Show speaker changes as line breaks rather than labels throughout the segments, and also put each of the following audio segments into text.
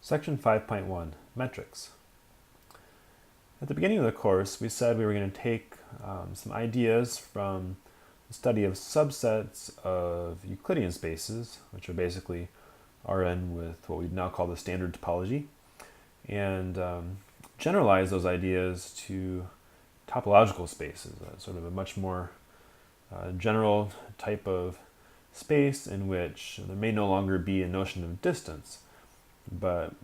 Section 5.1, Metrics. At the beginning of the course, we said we were going to take some ideas from the study of subsets of Euclidean spaces, which are basically Rn with what we now call the standard topology, and generalize those ideas to topological spaces, sort of a much more general type of space in which there may no longer be a notion of distance, but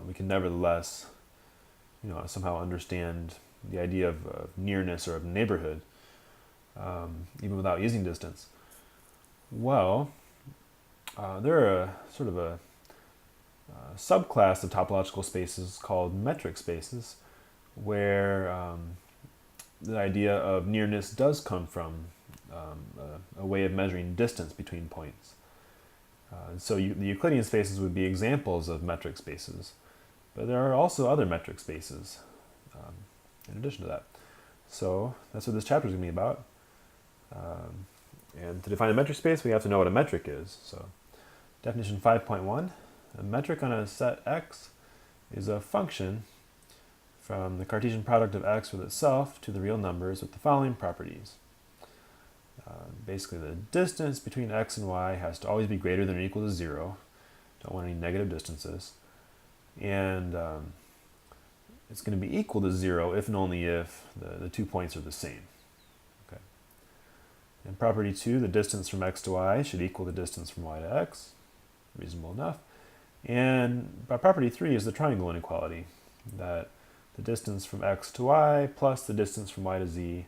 we can nevertheless somehow understand the idea of nearness or of neighborhood, even without using distance. Well, there are a sort of a subclass of topological spaces called metric spaces, where the idea of nearness does come from a way of measuring distance between points. So the Euclidean spaces would be examples of metric spaces, but there are also other metric spaces in addition to that. So that's what this chapter is going to be about. And to define a metric space, we have to know what a metric is. So definition 5.1, a metric on a set X is a function from the Cartesian product of X with itself to the real numbers with the following properties. Basically, the distance between X and Y has to always be greater than or equal to 0. Don't want any negative distances. And it's going to be equal to 0 if and only if the 2 points are the same. Okay. And property 2, the distance from X to Y should equal the distance from Y to X. Reasonable enough. And by property 3 is the triangle inequality, that the distance from X to Y plus the distance from Y to Z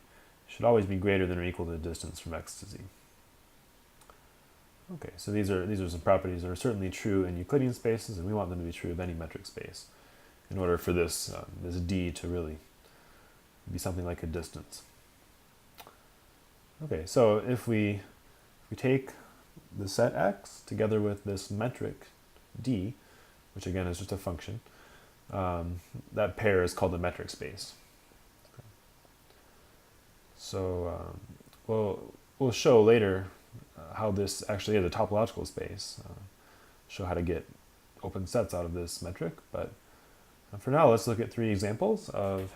should always be greater than or equal to the distance from X to Z. Okay, so these are some properties that are certainly true in Euclidean spaces, and we want them to be true of any metric space in order for this D to really be something like a distance. Okay, so if we take the set X together with this metric D, which again is just a function, that pair is called a metric space. Okay. So we'll show later how this actually is a topological space, show how to get open sets out of this metric, but for now let's look at 3 examples of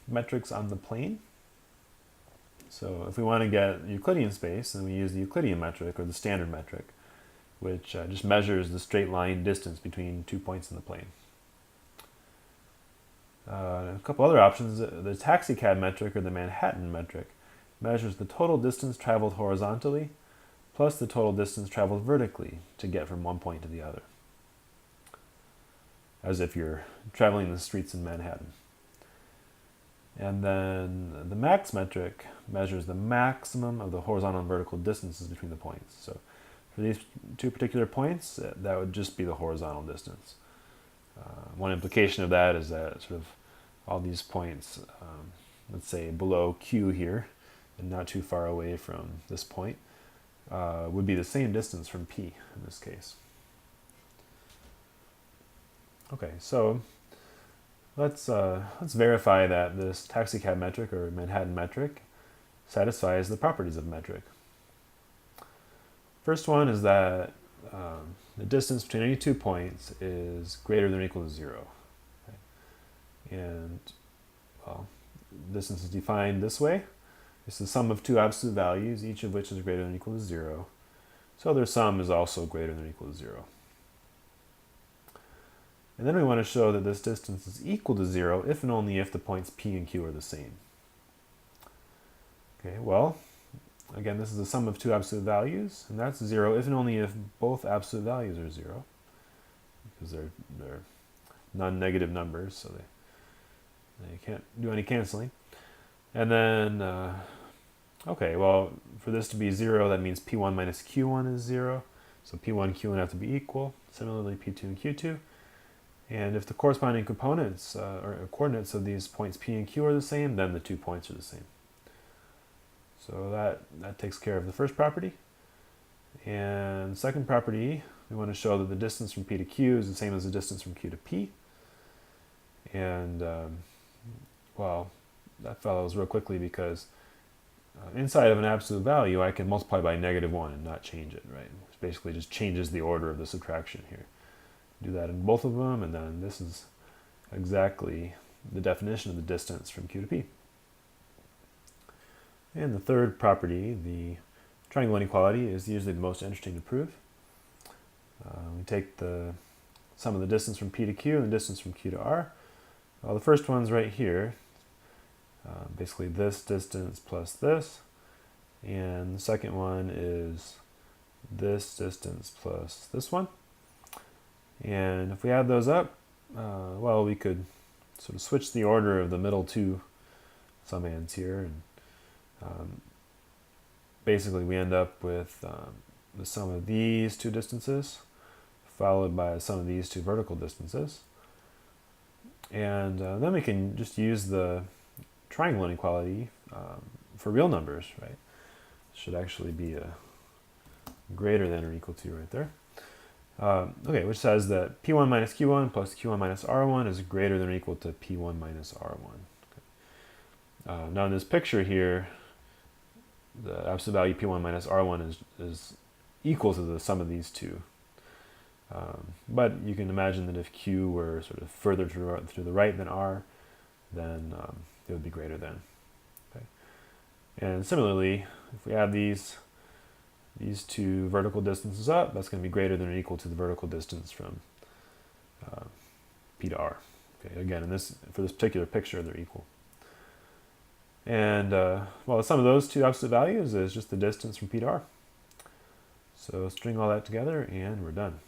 metrics on the plane. So if we want to get Euclidean space, then we use the Euclidean metric or the standard metric, which just measures the straight line distance between 2 points in the plane. A couple other options, the taxicab metric or the Manhattan metric measures the total distance traveled horizontally plus the total distance traveled vertically to get from one point to the other, as if you're traveling the streets in Manhattan. And then the max metric measures the maximum of the horizontal and vertical distances between the points. So for these 2 particular points, that would just be the horizontal distance. One implication of that is that sort of all these points, let's say below Q here, and not too far away from this point, would be the same distance from P in this case. Okay, so let's verify that this taxicab metric or Manhattan metric satisfies the properties of metric. First one is that the distance between any 2 points is greater than or equal to 0. Okay. And, well, distance is defined this way. It's the sum of 2 absolute values, each of which is greater than or equal to 0. So their sum is also greater than or equal to 0. And then we want to show that this distance is equal to 0 if and only if the points P and Q are the same. Okay, well, again, this is the sum of 2 absolute values, and that's 0 if and only if both absolute values are 0, because they're non-negative numbers, so they can't do any canceling. And then, okay, well, for this to be 0, that means P1 minus Q1 is 0, so P1 Q1 have to be equal. Similarly, P2 and Q2. And if the corresponding components or coordinates of these points P and Q are the same, then the 2 points are the same. So that takes care of the first property. And second property, we want to show that the distance from P to Q is the same as the distance from Q to P. And, well, that follows real quickly because inside of an absolute value, I can multiply by -1 and not change it, right? It basically just changes the order of the subtraction here. Do that in both of them, and then this is exactly the definition of the distance from Q to P. And the third property, the triangle inequality, is usually the most interesting to prove. We take the sum of the distance from P to Q and the distance from Q to R. Well, the first one's right here. Basically this distance plus this. And the second one is this distance plus this one. And if we add those up, well, we could sort of switch the order of the middle two summands here. And basically we end up with the sum of these two distances followed by the sum of these two vertical distances. And then we can just use the triangle inequality for real numbers, right? Should actually be a greater than or equal to right there. Okay, which says that P1 minus Q1 plus Q1 minus R1 is greater than or equal to P1 minus R1. Okay. Now in this picture here, the absolute value P1 minus R1 is equal to the sum of these two. But you can imagine that if Q were sort of further to the right than R, then it would be greater than. Okay. And similarly, if we add these two vertical distances up, that's going to be greater than or equal to the vertical distance from P to R. Okay. Again, for this particular picture, they're equal. And well, the sum of those two absolute values is just the distance from P to R. So string all that together, and we're done.